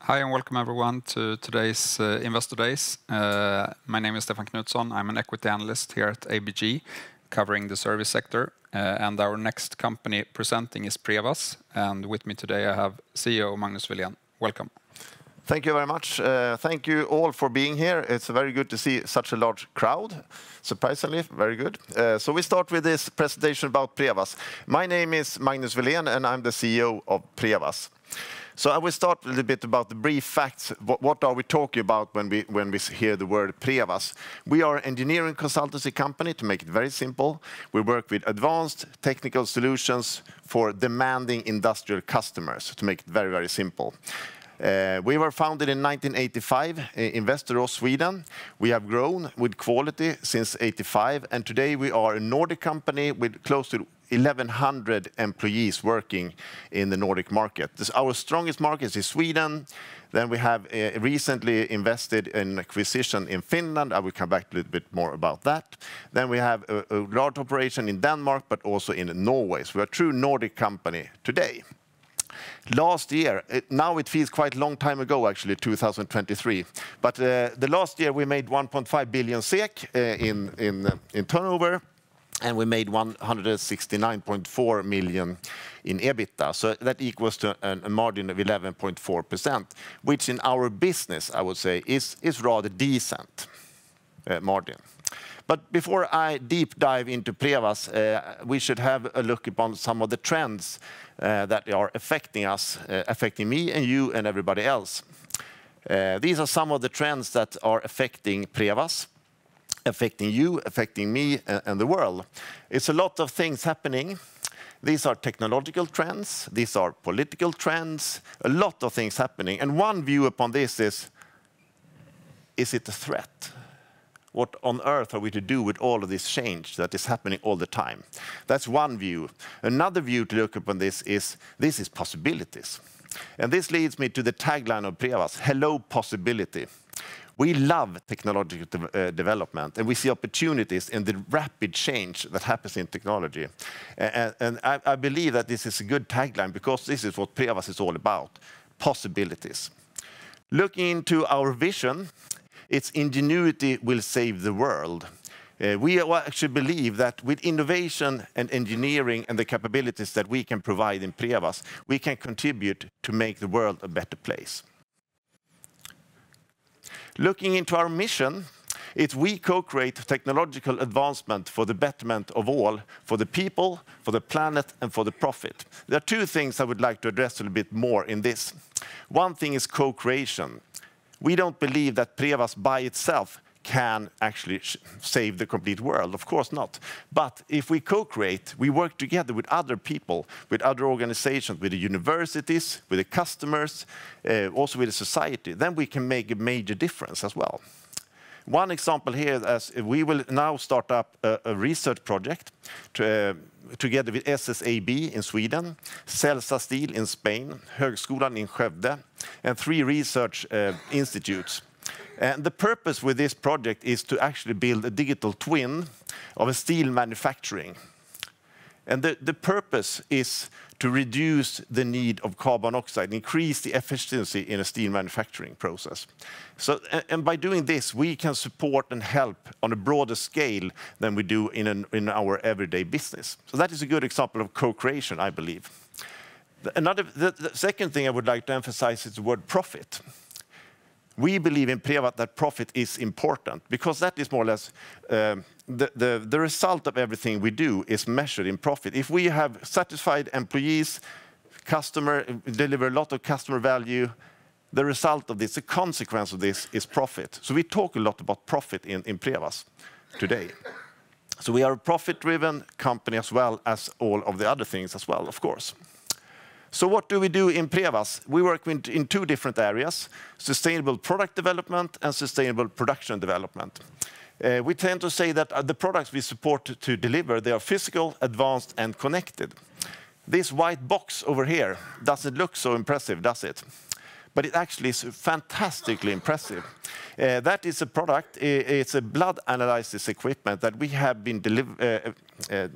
Hi and welcome everyone to today's Investor Days. My name is Stefan Knutsson. I'm an equity analyst here at ABG, covering the service sector. And our next company presenting is Prevas. And with me today I have CEO Magnus Welén. Welcome. Thank you very much. Thank you all for being here. It's very good to see such a large crowd. Surprisingly, very good. So we start with this presentation about Prevas. My name is Magnus Welén and I'm the CEO of Prevas. So I will start a little bit about the brief facts. What are we talking about when we hear the word Prevas? We are an engineering consultancy company, to make it very simple. We work with advanced technical solutions for demanding industrial customers, to make it very, very simple. We were founded in 1985 in Västerås, Sweden. We have grown with quality since '85, and today we are a Nordic company with close to 1,100 employees working in the Nordic market. Our strongest market is Sweden. Then we have recently invested in an acquisition in Finland. I will come back a little bit more about that. Then we have a large operation in Denmark, but also in Norway. So we're a true Nordic company today. Last year, now it feels quite a long time ago, actually, 2023. But the last year we made 1.5 billion SEK in turnover, and we made 169.4 million in EBITDA. So that equals to a margin of 11.4%, which in our business, I would say, is rather decent margin. But before I deep dive into Prevas, we should have a look upon some of the trends that are affecting us, affecting me and you and everybody else. These are some of the trends that are affecting Prevas, affecting you, affecting me and the world. It's a lot of things happening. These are technological trends, these are political trends, a lot of things happening. And one view upon this is it a threat? What on earth are we to do with all of this change that is happening all the time? That's one view. Another view to look upon this is possibilities. And this leads me to the tagline of Prevas, hello possibility. We love technological development, and we see opportunities in the rapid change that happens in technology. And I believe that this is a good tagline because this is what Prevas is all about, possibilities. Looking into our vision, its ingenuity will save the world. We actually believe that with innovation and engineering and the capabilities that we can provide in Prevas, we can contribute to make the world a better place. Looking into our mission, it's we co-create technological advancement for the betterment of all, for the people, for the planet, and for the profit. There are two things I would like to address a little bit more in this. One thing is co-creation. We don't believe that Prevas by itself can actually save the complete world. Of course not. But if we co-create, we work together with other people, with other organizations, with the universities, with the customers, also with the society, then we can make a major difference as well. One example here is we will now start up a research project together with SSAB in Sweden, Celsa Steel in Spain, Högskolan in Skövde, and 3 research institutes. And the purpose with this project is to actually build a digital twin of a steel manufacturing. And the purpose is to reduce the need of carbon dioxide, increase the efficiency in a steel manufacturing process. So, and by doing this, we can support and help on a broader scale than we do in our everyday business. So that is a good example of co-creation, I believe. The second thing I would like to emphasize is the word profit. We believe in Prevas that profit is important because that is more or less the result of everything we do is measured in profit. If we have satisfied employees, deliver a lot of customer value, the result of this, the consequence of this is profit. So we talk a lot about profit in Prevas today. So we are a profit-driven company as well as all of the other things as well, of course. So what do we do in Prevas? We work in 2 different areas, sustainable product development and sustainable production development. We tend to say that the products we support to deliver, they are physical, advanced, and connected. This white box over here doesn't look so impressive, does it? But it actually is fantastically impressive. That is a product, it's a blood analysis equipment that we have been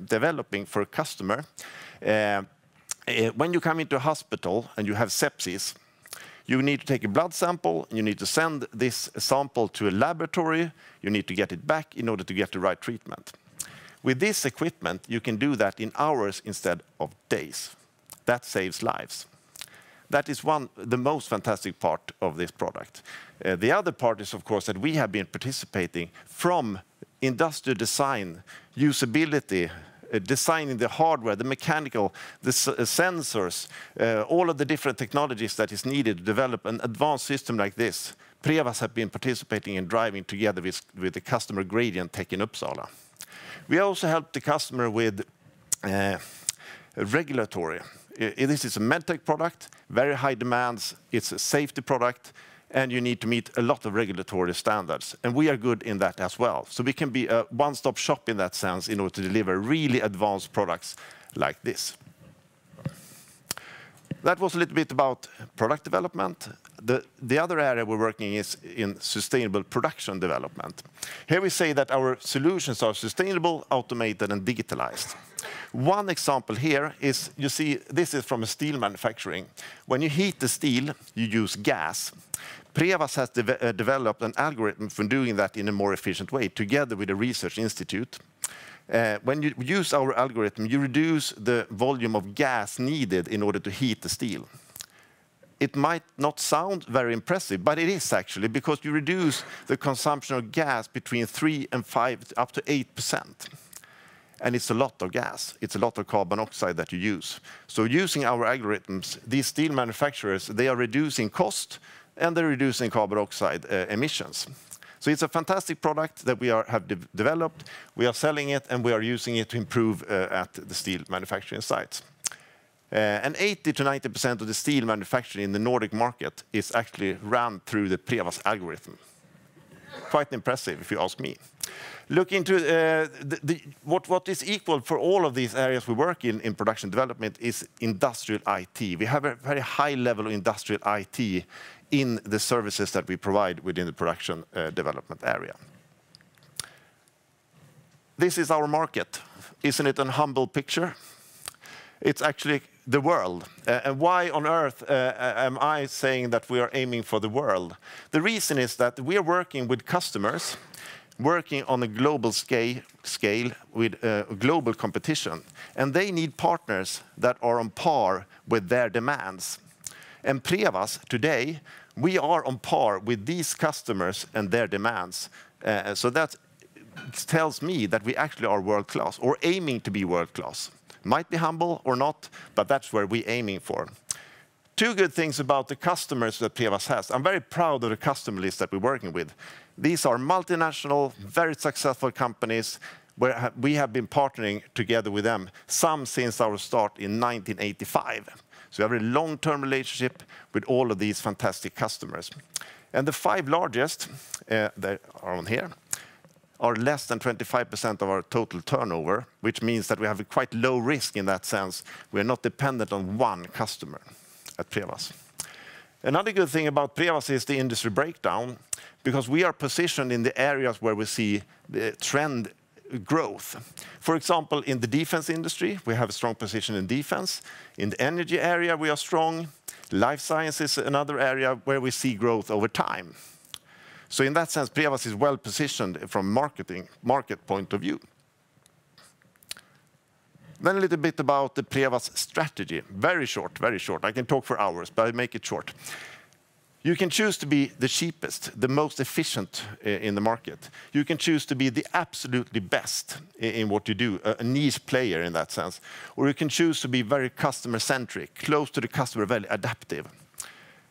developing for a customer. When you come into a hospital and you have sepsis, You need to take a blood sample, and you need to send this sample to a laboratory. You need to get it back in order to get the right treatment. With this equipment, you can do that in hours instead of days. That saves lives. That is the most fantastic part of this product. The other part is, of course, that we have been participating from industrial design, usability, designing the hardware, the mechanical, the sensors, all of the different technologies that is needed to develop an advanced system like this. Prevas have been participating and driving together with the customer Gradient Tech in Uppsala. We also help the customer with regulatory. This is a medtech product, very high demands, it's a safety product, and you need to meet a lot of regulatory standards. And we are good in that as well. So we can be a one-stop shop in that sense in order to deliver really advanced products like this. That was a little bit about product development. The other area we're working is in sustainable production development. Here we say that our solutions are sustainable, automated, and digitalized. One example here is, you see, this is from a steel manufacturing. When you heat the steel, you use gas. Prevas has developed an algorithm for doing that in a more efficient way, together with a research institute. When you use our algorithm, you reduce the volume of gas needed in order to heat the steel. It might not sound very impressive, but it is actually, because you reduce the consumption of gas between 3 and 5, up to 8%. And it's a lot of gas. It's a lot of carbon dioxide that you use. So using our algorithms, these steel manufacturers, they are reducing cost and they're reducing carbon dioxide emissions. So it's a fantastic product that we have developed. We are selling it and we are using it to improve at the steel manufacturing sites. And 80 to 90% of the steel manufacturing in the Nordic market is actually run through the Prevas algorithm. Quite impressive, if you ask me. Look into what is equal for all of these areas we work in production development is industrial IT. We have a very high level of industrial IT in the services that we provide within the production development area. This is our market. Isn't it a humble picture? It's actually the world. And why on earth am I saying that we are aiming for the world? The reason is that we are working with customers, working on a global scale with global competition. And they need partners that are on par with their demands. And Prevas, today, we are on par with these customers and their demands. So that tells me that we actually are world-class, or aiming to be world-class. Might be humble or not, but that's where we're aiming for. Two good things about the customers that Prevas has. I'm very proud of the customer list that we're working with. These are multinational, very successful companies where we have been partnering together with them, some since our start in 1985. So we have a long-term relationship with all of these fantastic customers. And the 5 largest, they are on here, are less than 25% of our total turnover, which means that we have a quite low risk in that sense. We are not dependent on one customer at Prevas. Another good thing about Prevas is the industry breakdown, because we are positioned in the areas where we see the trend growth. For example, in the defense industry, we have a strong position in defense. In the energy area, we are strong. Life science is another area where we see growth over time. So in that sense, Prevas is well positioned from market point of view. Then a little bit about the Prevas strategy. Very short, very short. I can talk for hours, but I'll make it short. You can choose to be the cheapest, the most efficient in the market. You can choose to be the absolutely best in what you do, a niche player in that sense. Or you can choose to be very customer-centric, close to the customer, very adaptive.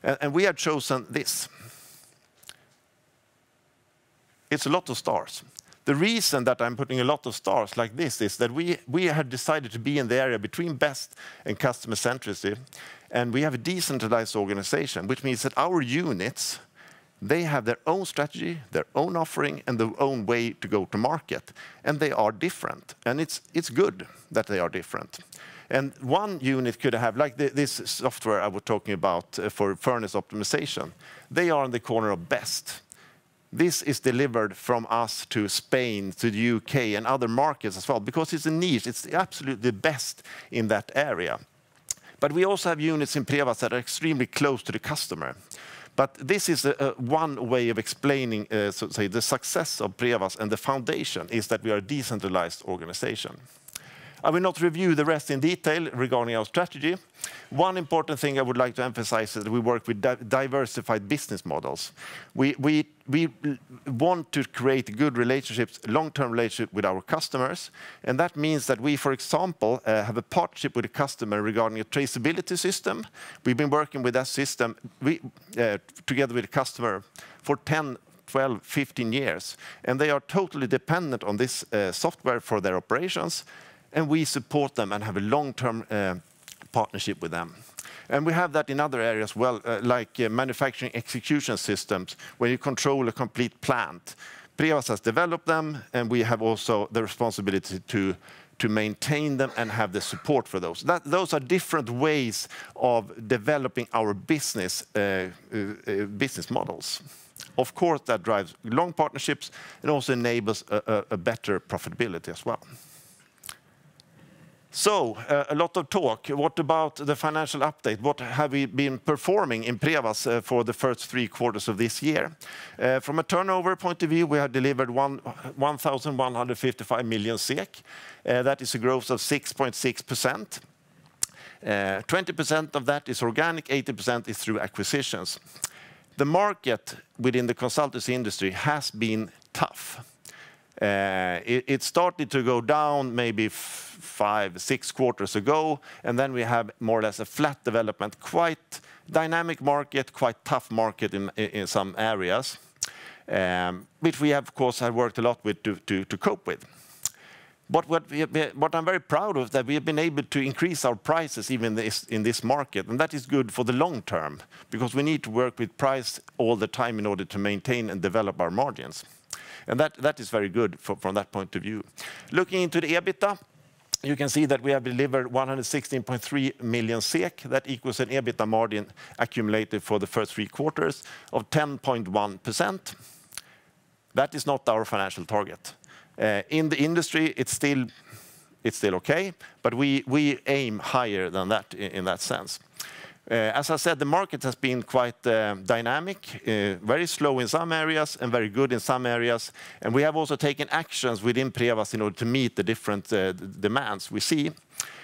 And we have chosen this. It's a lot of stars. The reason that I'm putting a lot of stars like this is that we have decided to be in the area between best and customer centricity. And we have a decentralized organization, which means that our units, they have their own strategy, their own offering, and their own way to go to market. And they are different. And it's good that they are different. And one unit could have, like this software I was talking about for furnace optimization, they are in the corner of best. This is delivered from us to Spain, to the UK, and other markets as well, because it's a niche. It's absolutely the best in that area. But we also have units in Prevas that are extremely close to the customer. But this is one way of explaining, so to say, the success of Prevas, and the foundation is that we are a decentralized organization. I will not review the rest in detail regarding our strategy. One important thing I would like to emphasize is that we work with diversified business models. We want to create good relationships, long-term relationship with our customers, and that means that we, for example, have a partnership with a customer regarding a traceability system. We've been working with that system together with a customer for 10, 12, 15 years, and they are totally dependent on this software for their operations, and we support them and have a long-term partnership with them. And we have that in other areas as well, like manufacturing execution systems, where you control a complete plant. Prevas has developed them, and we have also the responsibility to maintain them and have the support for those. Those are different ways of developing our business models. Of course, that drives long partnerships and also enables a better profitability as well. So, a lot of talk. What about the financial update? What have we been performing in Prevas for the first 3 quarters of this year? From a turnover point of view, we have delivered 1,155 million SEK. That is a growth of 6.6%. 20% of that is organic, 80% is through acquisitions. The market within the consultancy industry has been tough. It started to go down maybe 5, 6 quarters ago, and then we have more or less a flat development. Quite dynamic market, quite tough market in some areas, which we have, of course, have worked a lot with to cope with. But what I'm very proud of, that we have been able to increase our prices even in this market, and that is good for the long term, because we need to work with price all the time in order to maintain and develop our margins. And that is very good from that point of view. Looking into the EBITDA, you can see that we have delivered 116.3 million SEK. That equals an EBITDA margin accumulated for the first 3 quarters of 10.1%. That is not our financial target. In the industry, it's still okay, but we aim higher than that in that sense. As I said, the market has been quite dynamic, very slow in some areas and very good in some areas. And we have also taken actions within Prevas in order to meet the different demands we see.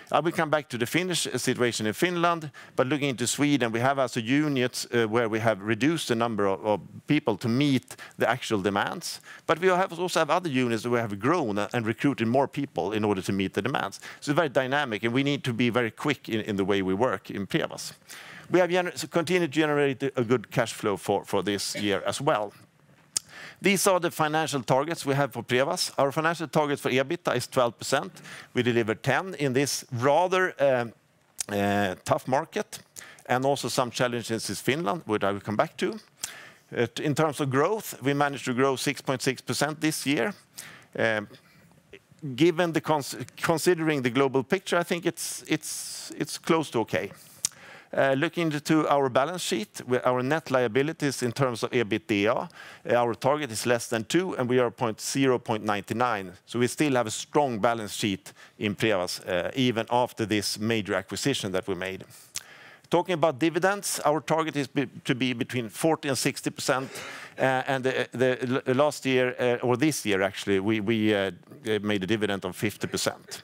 I will come back to the Finnish situation in Finland, but looking into Sweden, we have also units where we have reduced the number of people to meet the actual demands. But we also have other units where we have grown and recruited more people in order to meet the demands. So it's very dynamic, and we need to be very quick in the way we work in Prevas. We have continued to generate a good cash flow for this year as well. These are the financial targets we have for Prevas. Our financial target for EBITDA is 12%. We delivered 10% in this rather tough market, and also some challenges in Finland, which I will come back to. In terms of growth, we managed to grow 6.6% this year. Considering the global picture, I think it's close to okay. Looking into our balance sheet, our net liabilities in terms of EBITDA, our target is less than 2, and we are 0.99. So we still have a strong balance sheet in Prevas, even after this major acquisition that we made. Talking about dividends, our target is to be between 40% and 60%. And the last year, or this year actually, we made a dividend of 50%.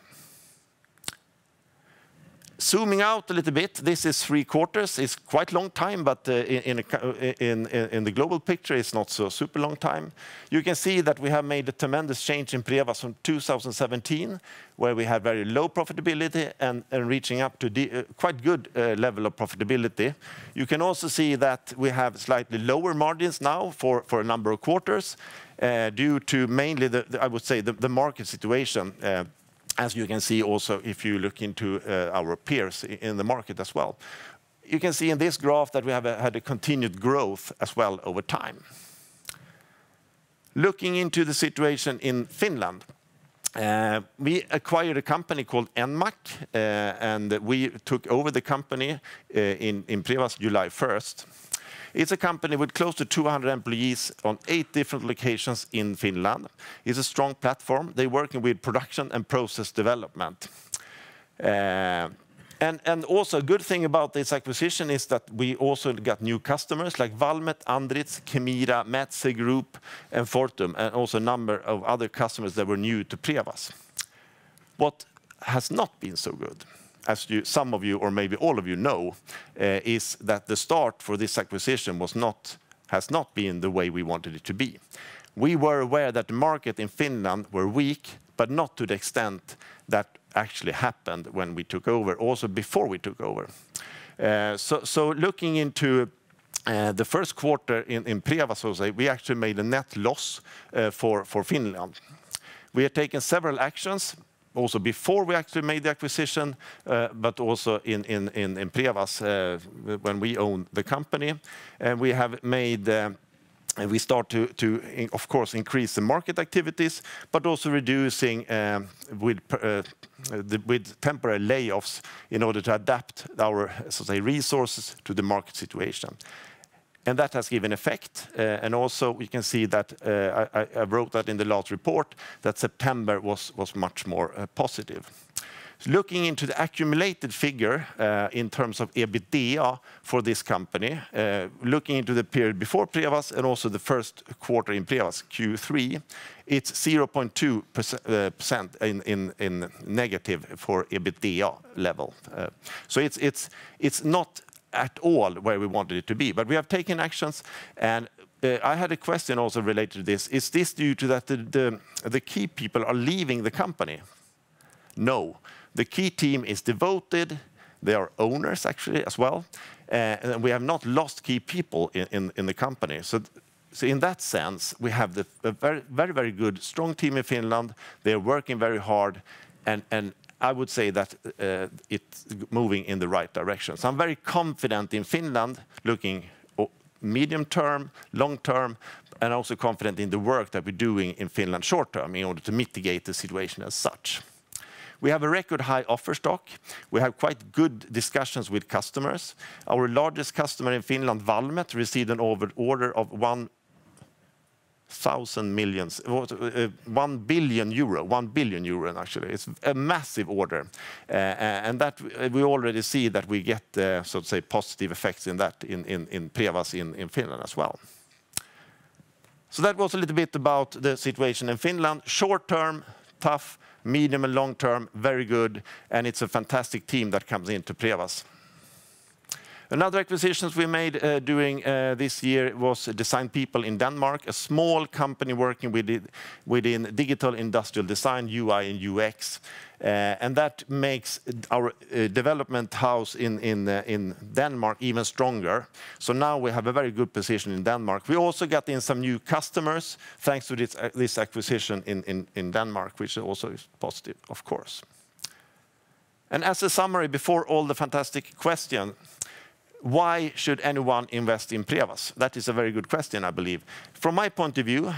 Zooming out a little bit, this is 3 quarters. It's quite long time, but in the global picture, it's not so super long time. You can see that we have made a tremendous change in Prevas from 2017, where we had very low profitability and reaching up to quite good level of profitability. You can also see that we have slightly lower margins now for a number of quarters due to mainly I would say the market situation. As you can see also if you look into our peers in the market as well. You can see in this graph that we have had a continued growth as well over time. Looking into the situation in Finland, we acquired a company called Enmac, and we took over the company in Prevas July 1st. It's a company with close to 200 employees on 8 different locations in Finland. It's a strong platform. They're working with production and process development. And also a good thing about this acquisition is that we also got new customers like Valmet, Andritz, Kemira, Metze Group, and Fortum, and also a number of other customers that were new to Prevas. What has not been so good, as some of you or maybe all of you know, is that the start for this acquisition has not been the way we wanted it to be. We were aware that the market in Finland were weak, but not to the extent that actually happened when we took over, also before we took over. So looking into the first quarter in Prevas, so to say, we actually made a net loss for Finland. We have taken several actions, also before we actually made the acquisition, but also in Prevas when we owned the company. And we have made we start to of course, increase the market activities, but also reducing with temporary layoffs in order to adapt our, so to say, resources to the market situation. And that has given effect. And also we can see that, I wrote that in the last report, that September was much more positive. Looking into the accumulated figure in terms of EBITDA for this company, looking into the period before Prevas and also the first quarter in Prevas, Q3, it's 0.2% in negative for EBITDA level. So it's not at all where we wanted it to be, but we have taken actions. And I had a question also related to this. Is this due to that the key people are leaving the company? No. The key team is devoted. They are owners, actually, as well. And we have not lost key people in the company. So in that sense, we have a very, very good, strong team in Finland. They are working very hard. And I would say that it's moving in the right direction. So I'm very confident in Finland, looking medium term, long term, and also confident in the work that we're doing in Finland short term in order to mitigate the situation as such. We have a record high offer stock. We have quite good discussions with customers. Our largest customer in Finland, Valmet, received an order of 1 billion euro, actually. It's a massive order. And that we already see that we get, so to say, positive effects in that in Prevas in Finland as well. So that was a little bit about the situation in Finland. Short term, tough. Medium and long term, very good, and it's a fantastic team that comes into Prevas. Another acquisitions we made during this year was Design People in Denmark, a small company working within digital industrial design, UI and UX. And that makes our development house in Denmark even stronger. So now we have a very good position in Denmark. We also got in some new customers thanks to this acquisition in Denmark, which also is positive, of course. And as a summary, before all the fantastic questions, why should anyone invest in Prevas? That is a very good question, I believe. From my point of view,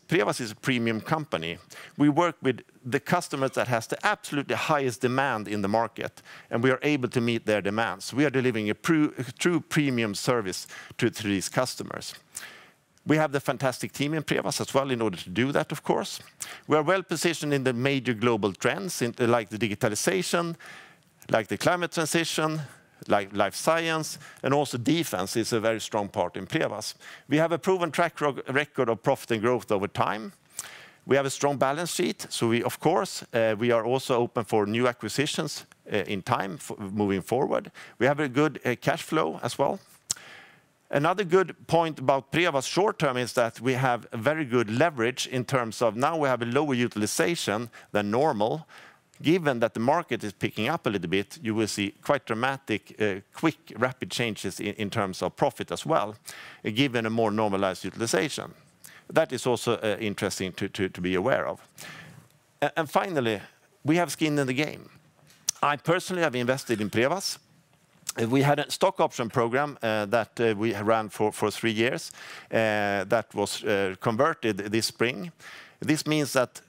Prevas is a premium company. We work with the customers that has the absolutely highest demand in the market, and we are able to meet their demands. We are delivering a true premium service to these customers. We have the fantastic team in Prevas as well in order to do that, of course. We are well positioned in the major global trends, like the digitalization, like the climate transition, like life science, and also defense is a very strong part in Prevas. We have a proven track record of profit and growth over time. We have a strong balance sheet, so of course, we are also open for new acquisitions in time moving forward. We have a good cash flow as well. Another good point about Prevas short term is that we have a very good leverage in terms of now we have a lower utilization than normal. Given that the market is picking up a little bit, you will see quite dramatic, quick, rapid changes in terms of profit as well, given a more normalized utilization. That is also interesting to be aware of. And finally, we have skin in the game. I personally have invested in Prevas. We had a stock option program that we ran for 3 years that was converted this spring. This means that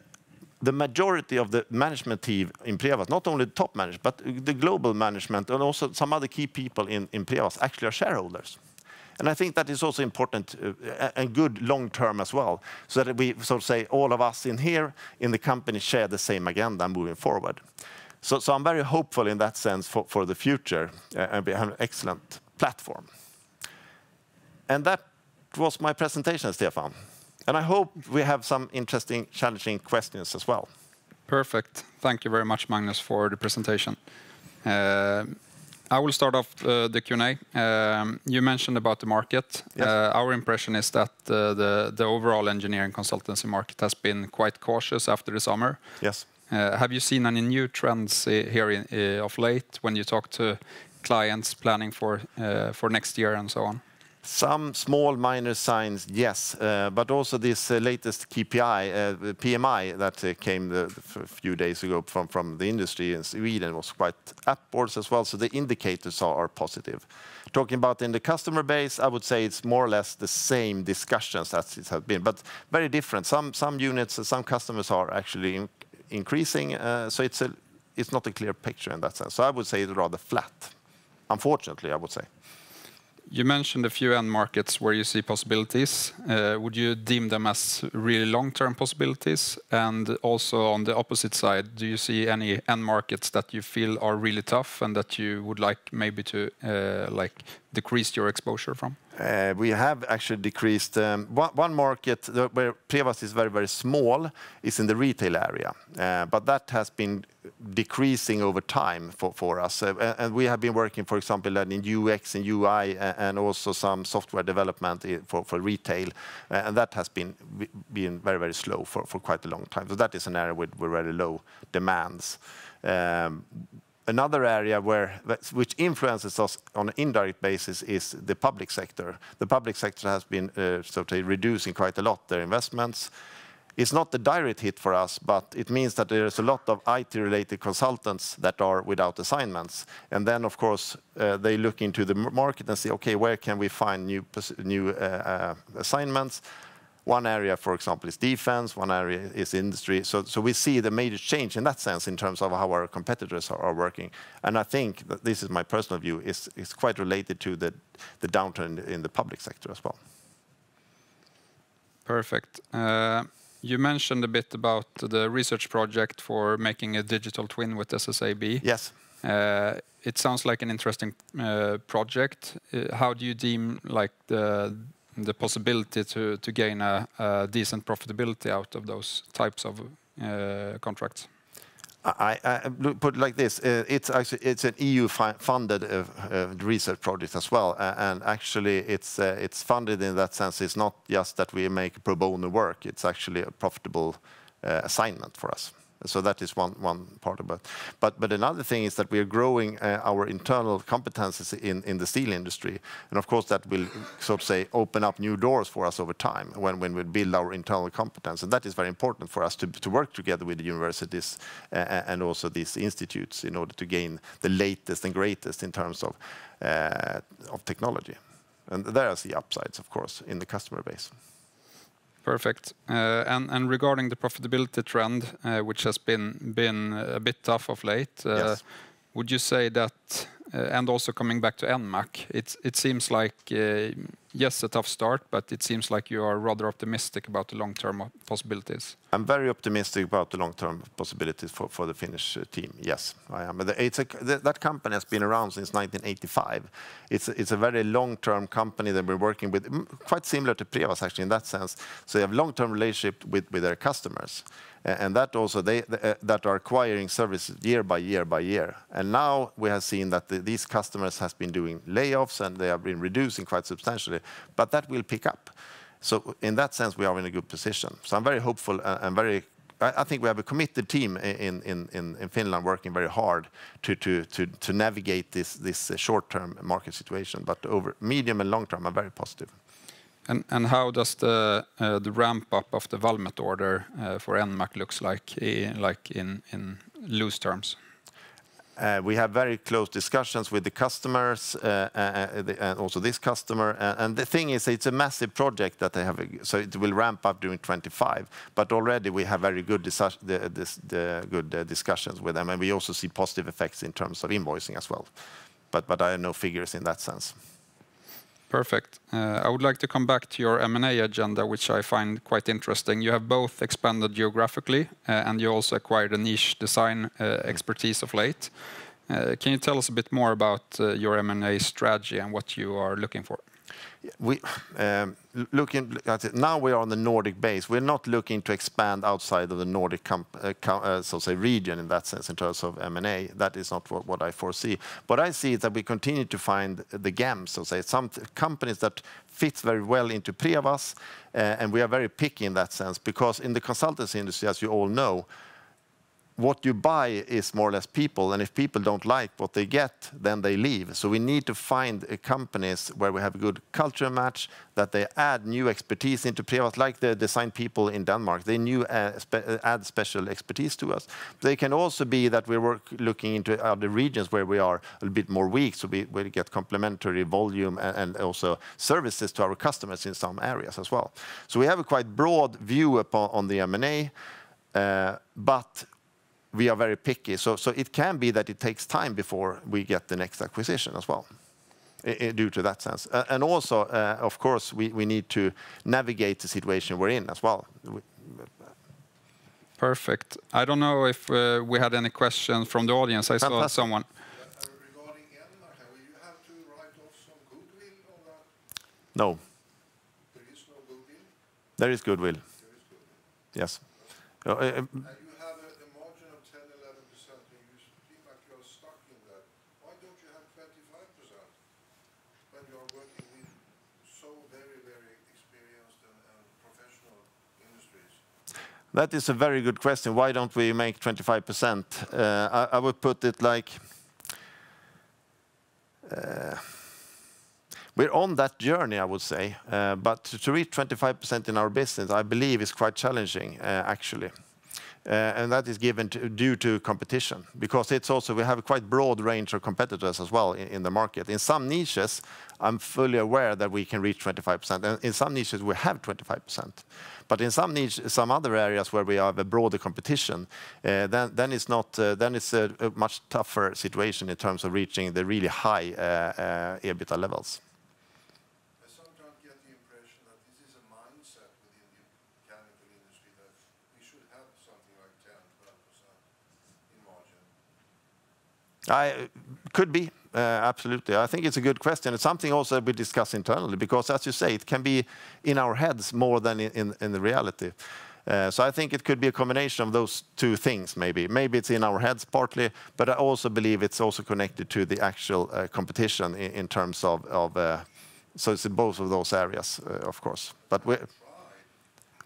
the majority of the management team in Prevas, not only the top management, but the global management and also some other key people in Prevas actually are shareholders. And I think that is also important and good long term as well, so that we, so to say, all of us in here in the company share the same agenda moving forward. So I'm very hopeful in that sense for the future, and we have an excellent platform. And that was my presentation, Stefan. And I hope we have some interesting, challenging questions as well. Perfect. Thank you very much, Magnus, for the presentation. I will start off the Q&A. You mentioned about the market. Yes. Our impression is that the overall engineering consultancy market has been quite cautious after the summer. Yes. Have you seen any new trends here of late when you talk to clients planning for next year and so on? Some small minor signs, yes, but also this latest KPI, PMI that came a few days ago from the industry in Sweden was quite upwards as well, so the indicators are positive. Talking about in the customer base, I would say it's more or less the same discussions as it has been, but very different. Some units, some customers are actually increasing, so it's not a clear picture in that sense. So I would say it's rather flat, unfortunately, I would say. You mentioned a few end markets where you see possibilities. Would you deem them as really long-term possibilities? And also on the opposite side, do you see any end markets that you feel are really tough and that you would like maybe to decrease your exposure from? We have actually decreased. One market where Prevas is very, very small is in the retail area. But that has been decreasing over time for us. And we have been working, for example, in UX and UI and also some software development for retail. And that has been very, very slow for quite a long time. So that is an area with very low demands. Another area which influences us on an indirect basis is the public sector. The public sector has been reducing quite a lot their investments. It's not the direct hit for us, but it means that there is a lot of IT-related consultants that are without assignments. And then, of course, they look into the market and say, okay, where can we find new assignments? One area, for example, is defense, one area is industry. So we see the major change in that sense in terms of how our competitors are working. And I think that this is my personal view, is quite related to the downturn in the public sector as well. Perfect. You mentioned a bit about the research project for making a digital twin with SSAB. Yes. It sounds like an interesting project. How do you deem the possibility to gain a decent profitability out of those types of contracts? I put it like this: it's an EU-funded research project as well, and actually it's funded in that sense. It's not just that we make pro bono work; it's actually a profitable assignment for us. So that is one part of it. But another thing is that we are growing our internal competences in the steel industry, and of course that will, so to say, open up new doors for us over time when we build our internal competence, and that is very important for us to work together with the universities and also these institutes in order to gain the latest and greatest in terms of technology. And there are the upsides, of course, in the customer base. Perfect. And regarding the profitability trend, which has been a bit tough of late, yes. Would you say that, and also coming back to NMAC, it seems like, yes, a tough start, but it seems like you are rather optimistic about the long-term possibilities. I'm very optimistic about the long-term possibilities for the Finnish team. Yes, I am. That company has been around since 1985. It's a very long-term company that we're working with, quite similar to Prevas actually in that sense. So they have long-term relationship with their customers. And that also that are acquiring services year by year by year. And now we have seen that these customers has been doing layoffs and they have been reducing quite substantially, but that will pick up. So in that sense, we are in a good position. So I'm very hopeful and I think we have a committed team in Finland working very hard to navigate this short-term market situation. But over medium and long term, I'm very positive. And how does the ramp up of the Valmet order for NMAC looks like in loose terms? We have very close discussions with the customers and also this customer. And the thing is, it's a massive project that they have, so it will ramp up during 25. But already we have very good discussions with them, and we also see positive effects in terms of invoicing as well. But I have no figures in that sense. Perfect. I would like to come back to your M&A agenda, which I find quite interesting. You have both expanded geographically and you also acquired a niche design expertise of late. Can you tell us a bit more about your M&A strategy and what you are looking for? We looking at it now. We are on the Nordic base. We're not looking to expand outside of the Nordic so say region in that sense in terms of M&A. That is not what I foresee. But I see that we continue to find the gems, so say some companies that fits very well into Prevas, and we are very picky in that sense because in the consultancy industry, as you all know, what you buy is more or less people, and if people don't like what they get, then they leave. So we need to find companies where we have a good culture match, that they add new expertise into Prevas, like the design people in Denmark. They add special expertise to us. They can also be that we're looking into other regions where we are a little bit more weak, so we get complementary volume and also services to our customers in some areas as well. So we have a quite broad view on the M&A, but we are very picky, so it can be that it takes time before we get the next acquisition as well, due to that sense. And also, of course, we need to navigate the situation we're in as well. Perfect. I don't know if we had any questions from the audience. I saw someone. Regarding Denmark, will you have to write off some goodwill on that? No. There is no goodwill? There is goodwill. There is goodwill. Yes. That is a very good question. Why don't we make 25%? I would put it like we're on that journey, I would say. But to reach 25% in our business, I believe is quite challenging, actually. And that is given due to competition, because it's also we have a quite broad range of competitors as well in the market. In some niches, I'm fully aware that we can reach 25%, and in some niches we have 25%. But in some other areas where we have a broader competition, then it's not. Then it's a much tougher situation in terms of reaching the really high EBITDA levels. I sometimes get the impression that this is a mindset within the mechanical industry that we should have something like 10-12% in margin. Could be. Absolutely. I think it's a good question. It's something also we discuss internally, because as you say, it can be in our heads more than in the reality. So I think it could be a combination of those two things, maybe. Maybe it's in our heads partly, but I also believe it's also connected to the actual competition in terms of so it's in both of those areas, of course. But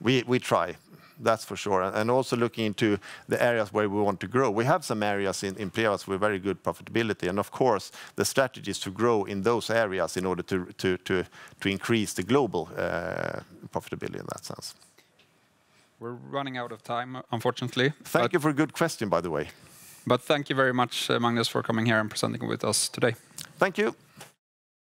we try. That's for sure. And also looking into the areas where we want to grow. We have some areas in Prevas with very good profitability. And of course, the strategy is to grow in those areas in order to increase the global profitability in that sense. We're running out of time, unfortunately. Thank you for a good question, by the way. But thank you very much, Magnus, for coming here and presenting with us today. Thank you.